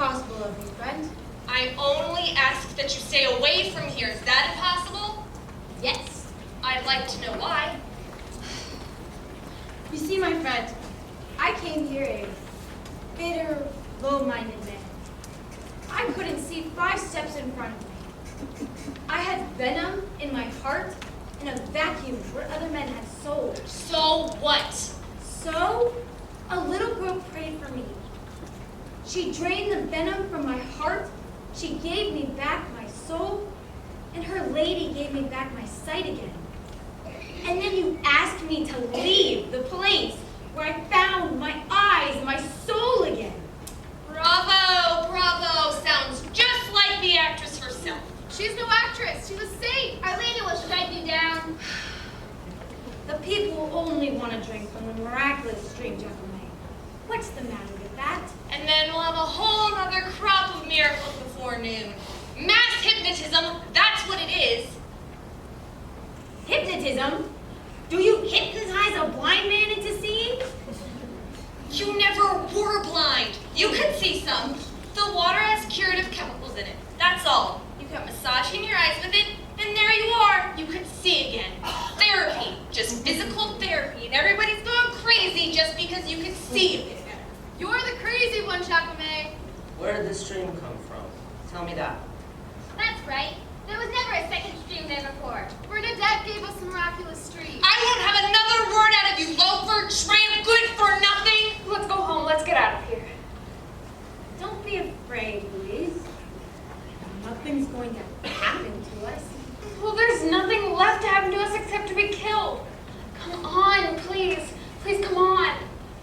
impossible of me, friend. I only ask that you stay away from here. Is that impossible? Yes. I'd like to know why. You see, my friend, I came here a bitter, low-minded man. I couldn't see 5 steps in front of me. I had venom in my heart and a vacuum where other men had souls. So what? So, a little girl prayed for me. She drained the venom from my heart, she gave me back my soul, and her lady gave me back my sight again. And then you asked me to leave the place where I found my eyes and my soul again. Bravo, bravo. Sounds just like the actress herself. She's no actress. She's a saint. Our lady will strike you down. The people only want to drink from the miraculous stream, Giacomo. What's the matter with that? And then we'll have a whole other crop of miracles before noon. Mass hypnotism, that's what it is. Hypnotism? Do you hypnotize a blind man into seeing? You never were blind. You could see some. The water has curative chemicals in it. That's all. You kept massaging your eyes with it, and there you are. You could see again. Therapy. Just physical therapy. And everybody's going crazy just because you could see a bit better. You're the crazy one, Giacomo. Where did this stream come from? Tell me that. That's right. There was never a second stream there before. Bernadette gave us a miraculous stream. I won't have another word out of you, loafer, tramp, good for nothing. Let's go home. Let's get out of here. Don't be afraid, Louise. Nothing's going to happen to us. Well, there's nothing left to happen to us except to be killed. Come on, please. Please, come on.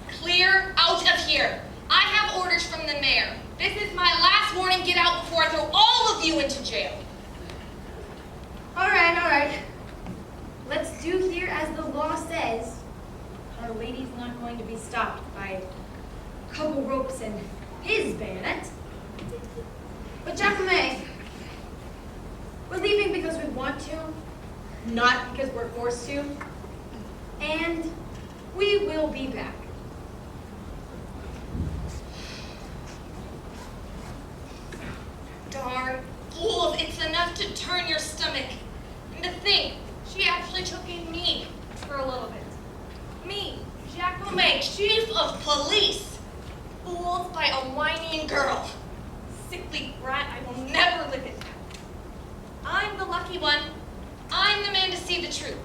Clear out of here. I have orders from the mayor. This is my last warning. Get out before I throw all of you into jail. All right. Let's do here as the law says. Our lady's not going to be stopped by a couple ropes and his bayonet. But Giacomo, we're leaving because we want to, not because we're forced to. And we will be back. Darn fools, it's enough to turn your stomach. And to think, she actually took in me for a little bit. Me, Giacomo, chief of police, fooled by a whining girl. Sickly brat, I will never live it down. I'm the lucky one. I'm the man to see the truth.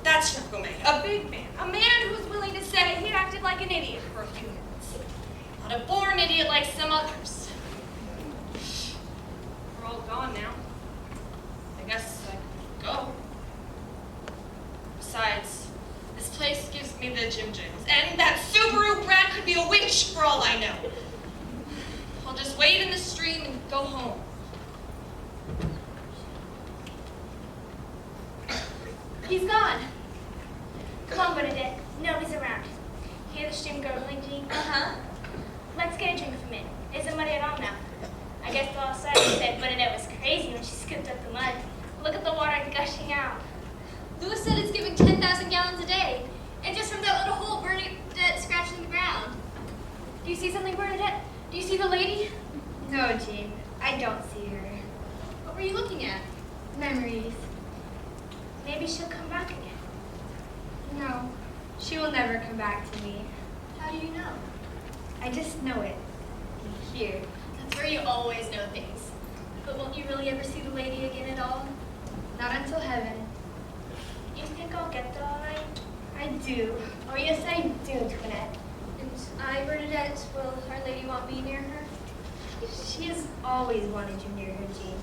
That's Giacomo, a big man, a man who's willing to say he acted like an idiot for a few minutes. Not a born idiot like some others. We're all gone now. I guess I could go. Besides, this place gives me the jim-jims, and that Subaru brat could be a witch for all I know. I'll just wade in the stream and go home. He's gone. Come on, Bernadette. Nobody's around. Hear the stream gurgling, Jean? Uh-huh. Let's get a drink from it. Isn't muddy at all now. I guess the all scientists said Bernadette was crazy when she scooped up the mud. Look at the water gushing out. Louis said it's giving 10,000 gallons a day. And just from that little hole, Bernadette scratching the ground. Do you see something, Bernadette? Do you see the lady? No, Jean, I don't see her. What were you looking at? Memories. Maybe she'll come back again. No, she will never come back to me. How do you know? I just know it. Here. That's where you always know things. But won't you really ever see the lady again at all? Not until heaven. You think I'll get there all right? I do. Oh, yes, I do, Twinette. And I, Bernadette, will Our Lady want me near her? She has always wanted you near her, Jean.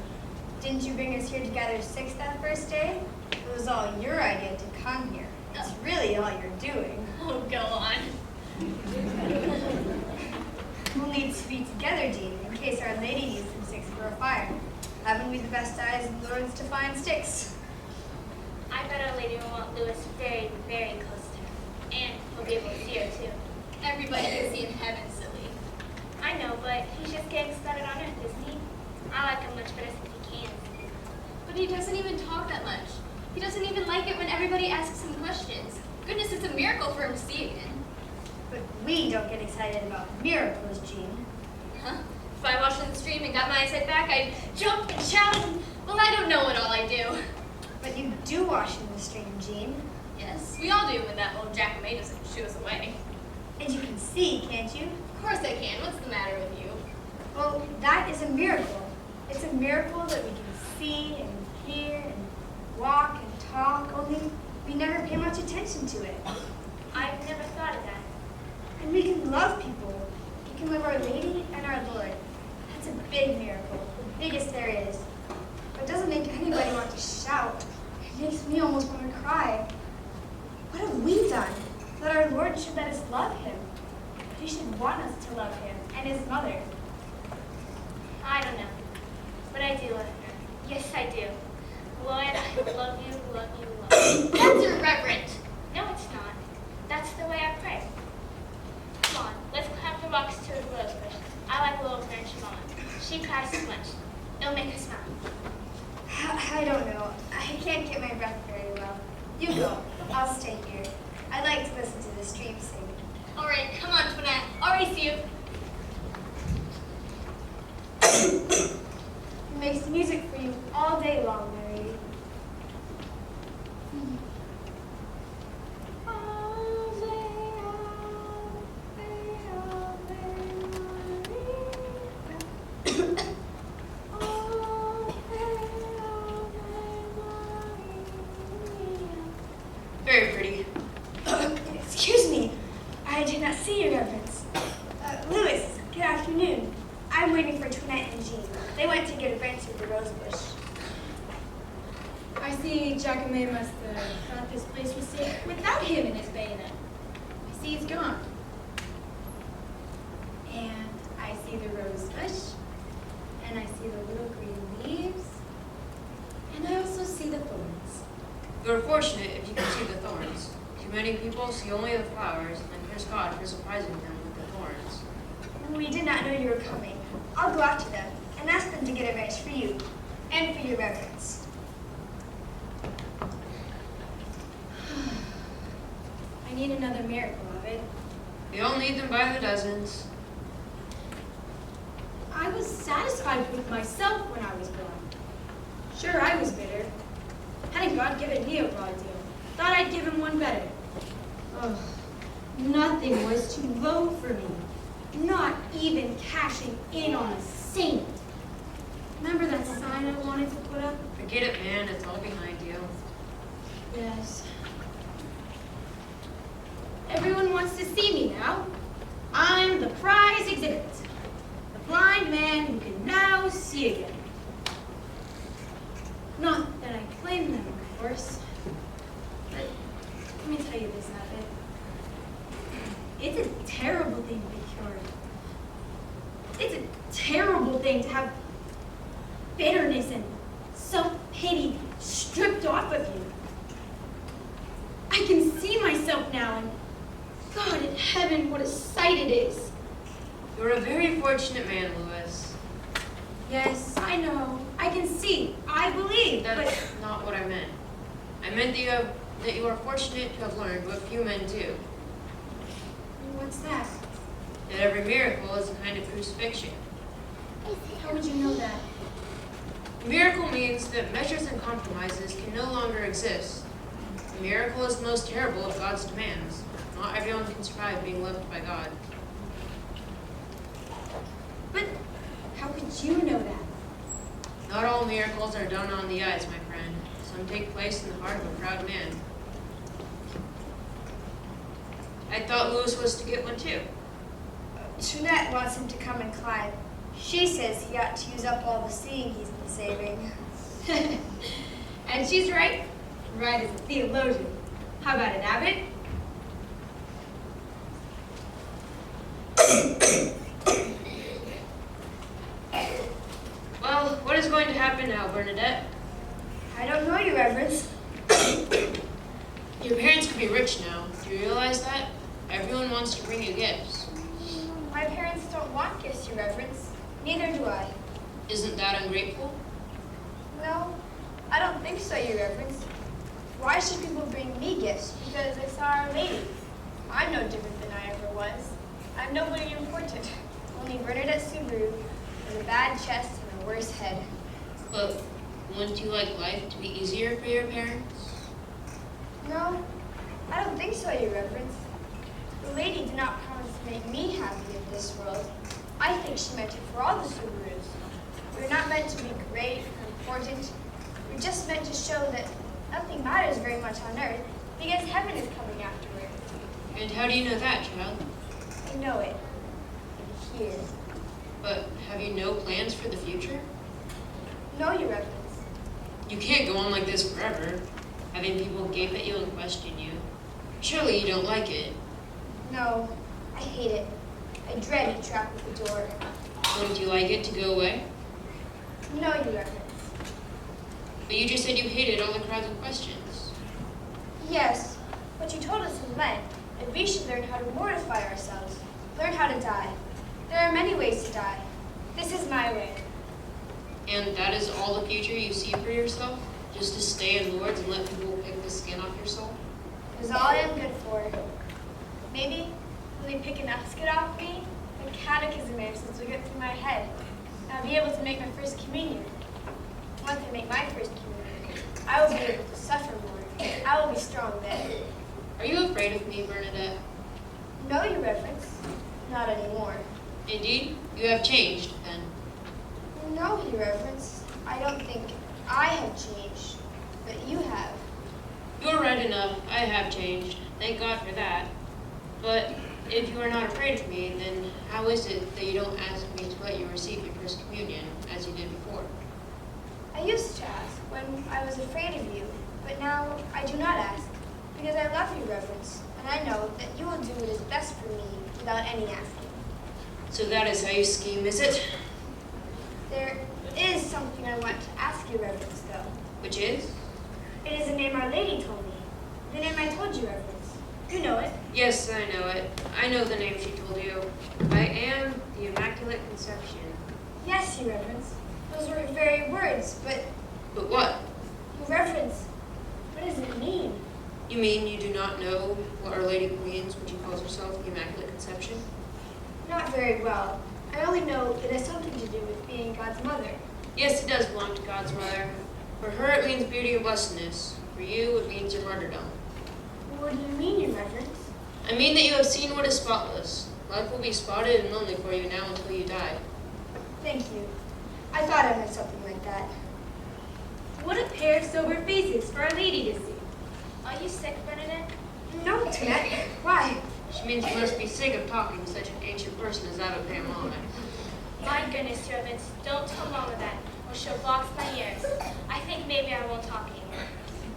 Didn't you bring us here to gather sticks that first day? It was all your idea to come here. It's really all you're doing. Oh, go on. We'll need to be together, Jean, in case Our Lady needs some sticks for a fire. Haven't we the best eyes in Lawrence to find sticks? I bet Our Lady will want Louis very, very close to her. And he'll be able to see her, too. Everybody can see in heaven, silly. I know, but he's just getting started on Earth, isn't he? I like him much better since he can. But he doesn't even talk that much. He doesn't even like it when everybody asks him questions. Goodness, it's a miracle for him to see again. But we don't get excited about miracles, Jean. Huh? If I washed in the stream and got my eyesight back, I'd jump and shout and, well, I don't know what all I do. But you do wash in the stream, Jean. Yes, we all do when that old Jacomay doesn't shoo us away. And you can see, can't you? Of course I can. What's the matter with you? Well, that is a miracle. It's a miracle that we can see and hear and walk and talk, only we never pay much attention to it. I've never thought of that. And we can love people. We can love Our Lady and our Lord. That's a big miracle, the biggest there is. But it doesn't make anybody want to shout. It makes me almost want to cry. What have we done that our Lord should let us love him? He should want us to love him and his mother. I don't know. But I do love her. Yes, I do. Lord, I love you, love you, love you. That's irreverent. No, it's not. That's the way I pray. Come on, let's climb the rocks to the rose bush. I like little friend Siobhan. She cries too much. It'll make her smile. I don't know. I can't get my breath very well. You go. I'll stay here. I like to listen to the stream sing. All right, come on, Bernadette. I'll race you. He makes music for you all day long, my lady. Very pretty. Excuse me. I did not see your reverence. Louis, good afternoon. I'm waiting for Toinette and Jean. They went to get a branch of the rose bush. I see Jacomay must have thought this place was safe without him and his bayonet. I see he's gone. And I see the rose bush, and I see the little green leaves, and I also see the thorns. You're fortunate if you can see the thorns. Too many people see only the flowers and curse God for surprising them with the thorns. We did not know you were coming. I'll go after them and ask them to get a branch for you and for your reverence. I need another miracle of it. We all need them by the dozens. I was satisfied with myself when I was born. Sure, I was bitter. Hadn't God given me a raw deal? Thought I'd give him one better. Ugh, nothing was too low for me. Not even cashing in on a saint. Remember that sign I wanted to put up? Forget it, man. It's all behind you. Yes. Everyone wants to see me now. I'm the prize exhibit. The blind man who can now see again. Not that I claim them, of course. But let me tell you this, Abbott. It's a terrible thing to be cured. It's a terrible thing to have bitterness and self-pity stripped off of you. I can see myself now, and God in heaven, what a sight it is. You're a very fortunate man, Louis. Yes, I know. I can see. I believe. That's But not what I meant. I meant that you are fortunate to have learned what few men do. what's that? That every miracle is a kind of crucifixion. How would you know that? A miracle means that measures and compromises can no longer exist. A miracle is the most terrible of God's demands. Not everyone can survive being loved by God. But how could you know that? Not all miracles are done on the eyes, my friend. Some take place in the heart of a proud man. I thought Louis was to get one too. Toinette wants him to come and climb. She says he ought to use up all the seeing he's been saving. And she's right. Right as a theologian. How about it, Abbott? Well, what is going to happen now, Bernadette? I don't know, Your Reverence. Your parents could be rich now. Do you realize that? Everyone wants to bring you gifts. My parents don't want gifts, Your Reverence. Neither do I. Isn't that ungrateful? No, I don't think so, Your Reverence. Why should people bring me gifts because they saw Our Lady? I'm no different than I ever was. I'm nobody important. Only Bernadette Subaru, with a bad chest and a worse head. But wouldn't you like life to be easier for your parents? No, I don't think so, Your Reverence. The lady did not promise to make me happy in this world. I think she meant it for all the Subarus. We're not meant to be great or important. We're just meant to show that nothing matters very much on earth because heaven is coming afterward. And how do you know that, child? I know it. Here. But have you no plans for the future? No, Your Reverence. You can't go on like this forever, having people gape at you and question you. Surely you don't like it. No, I hate it. I dread each rap at the door. Wouldn't you like it to go away? No, Your Reverence. But you just said you hated all the crowds of questions. Yes, but you told us in Lent that we should learn how to mortify ourselves, learn how to die. There are many ways to die. This is my way. And that is all the future you see for yourself? Just to stay in Lord's and let people pick the skin off your soul? It is all I am good for. Maybe when they pick enough skin off me, the catechism answers will get through my head. And I'll be able to make my first communion. Once I make my first communion, I will be able to suffer more. I will be strong then. Are you afraid of me, Bernadette? No, Your Reverence. Not anymore. Indeed, you have changed, then. No, Your Reverence. I don't think I have changed, but you have. You're right enough, I have changed. Thank God for that. But if you are not afraid of me, then how is it that you don't ask me to let you receive your first communion, as you did before? I used to ask when I was afraid of you, but now I do not ask, because I love you, Reverence, and I know that you will do what is best for me without any asking. So that is how you scheme, is it? There is something I want to ask you, Reverence, though. Which is? It is a name Our Lady told me. The name I told you, Reverence. You know it. Yes, I know it. I know the name she told you. I am the Immaculate Conception. Yes, Your Reverence. Those were her very words, but, But what? Your Reverence, what does it mean? You mean you do not know what Our Lady means when she calls herself the Immaculate Conception? Not very well. I only know it has something to do with being God's mother. Yes, it does belong to God's mother. For her it means beauty and blessedness. For you it means your martyrdom. What do you mean, Your Reverence? I mean that you have seen what is spotless. Life will be spotted and lonely for you now until you die. Thank you. I thought I meant something like that. What a pair of sober faces for Our Lady to see. Are you sick, Bernadette? No, Tonette. Why? She means you must be sick of talking to such an ancient person as that of Pamela. My goodness, servants, don't come on with that, or she'll box my ears. I think maybe I won't talk anymore.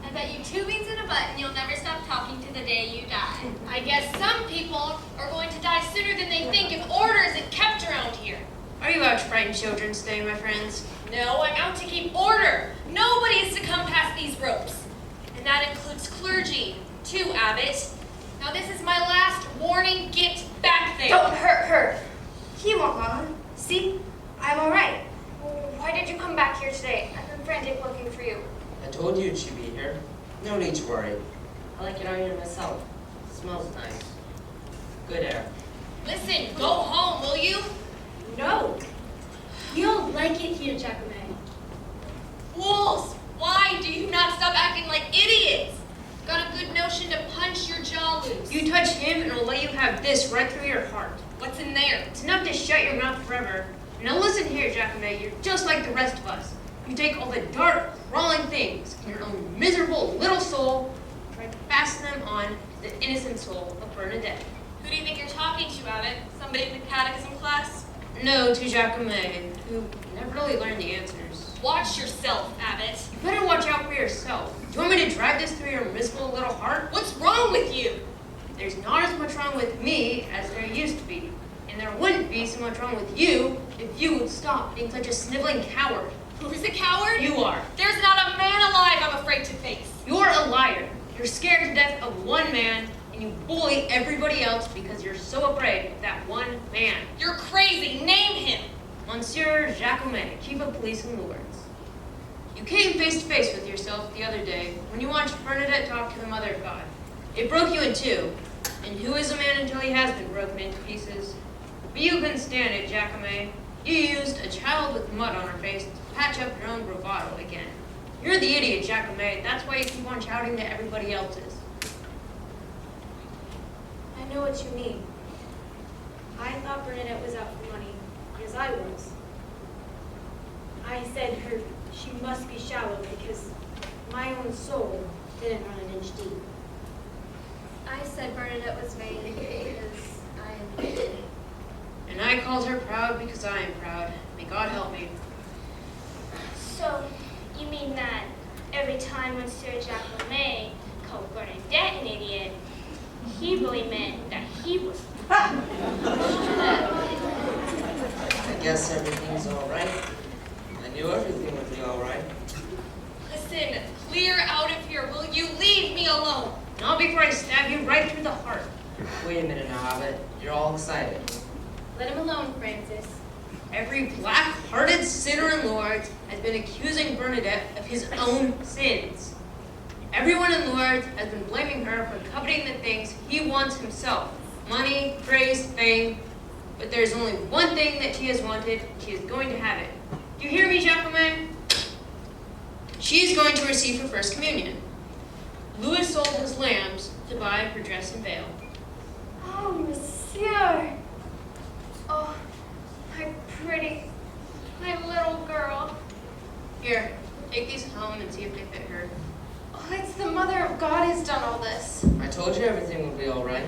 I bet you 2 beans in a butt and you'll never stop talking to the day you die. I guess some people are going to die sooner than they think if order isn't kept around here. Are you out to frighten children today, my friends? No, I'm out to keep order. Nobody is to come past these ropes. And that includes clergy, too, Abbot. Now this is my last warning. Get back there. Don't hurt her. He won't, Mama. See? I'm all right. Why did you come back here today? I've been frantic looking for you. I told you she'd be here. No need to worry. I like it out here myself. It smells nice. Good air. Listen, go home, will you? No. We all like it here, Jacome. Fools! Why do you not stop acting like idiots? Got a good notion to punch your jaw loose. You touch him and I'll let you have this right through your heart. What's in there? It's enough to shut your mouth forever. Now listen here, Jacome, you're just like the rest of us. You take all the dark, crawling things in your own miserable little soul, and try to fasten them on to the innocent soul of Bernadette. Who do you think you're talking to, Abbot? Somebody in the catechism class? No, to Jacome, who never really learned the answers. Watch yourself, Abbot. You better watch out for yourself. Do you want me to drive this through your miserable little heart? What's wrong with you? There's not as much wrong with me as there used to be. And there wouldn't be so much wrong with you if you would stop being such a sniveling coward. Who's a coward? You are. There's not a man alive I'm afraid to face. You're a liar. You're scared to death of one man, and you bully everybody else because you're so afraid of that one man. You're crazy. Name him. Monsieur Jacome, Chief of Police in Lourdes. You came face to face with yourself the other day when you watched Bernadette talk to the Mother of God. It broke you in two. And who is a man until he has been broken into pieces? But you couldn't stand it, Jacome. You used a child with mud on her face to patch up your own bravado again. You're the idiot, Jacome. That's why you keep on shouting that everybody else is. I know what you mean. I thought Bernadette was out for money, because I was. I said she must be shallow because my own soul didn't run an inch deep. I said Bernadette was vain because I am vain. And I called her proud because I am proud. May God help me. So, you mean that every time Monsieur Jacome called Bernadette an idiot, he really meant that he was. I guess everything's all right. I knew everything would be all right. Listen, clear out of here. Will you leave me alone? Not before I stab you right through the heart. Wait a minute now, Hobbit. You're all excited. Let him alone, Francis. Every black-hearted sinner in Lourdes has been accusing Bernadette of his own sins. Everyone in Lourdes has been blaming her for coveting the things he wants himself. Money, praise, fame. But there's only one thing that she has wanted, and she is going to have it. Do you hear me, Jacome? She is going to receive her first communion. Louis sold his lambs to buy her dress and veil. Oh, monsieur. Oh, my pretty, my little girl. Here, take these home and see if they fit her. Oh, it's the Mother of God who's done all this. I told you everything would be all right.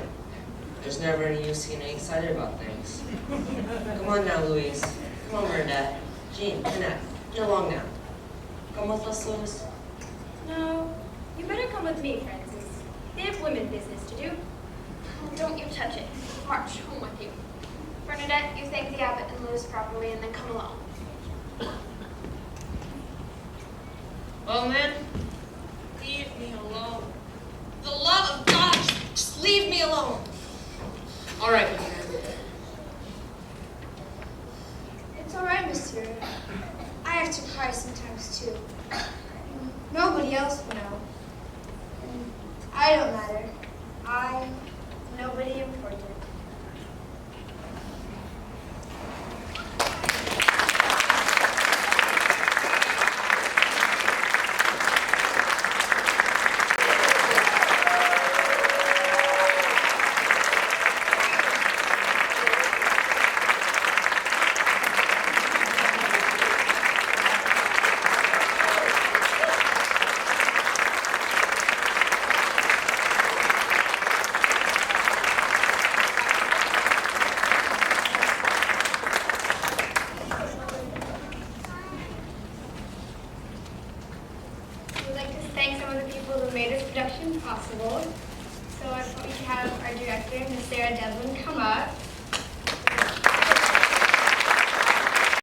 There's never any use getting excited about things. Come on now, Louise. Come on, Bernadette. Jean, Bernadette, get along now. Come with us, Louis. No, you better come with me, Francis. They have women business to do. Oh, don't you touch it. March, home with you. Bernadette, you thank the abbot and Louis properly, and then come along. Well, man, Leave me alone. The love of God, just leave me alone. all right, my man. It's all right, monsieur. I have to cry sometimes, too. Nobody else will know. And I don't matter. Nobody important. We'd like to thank some of the people who made this production possible. So I thought we could have our director, Miss Sarah Devlin, come up.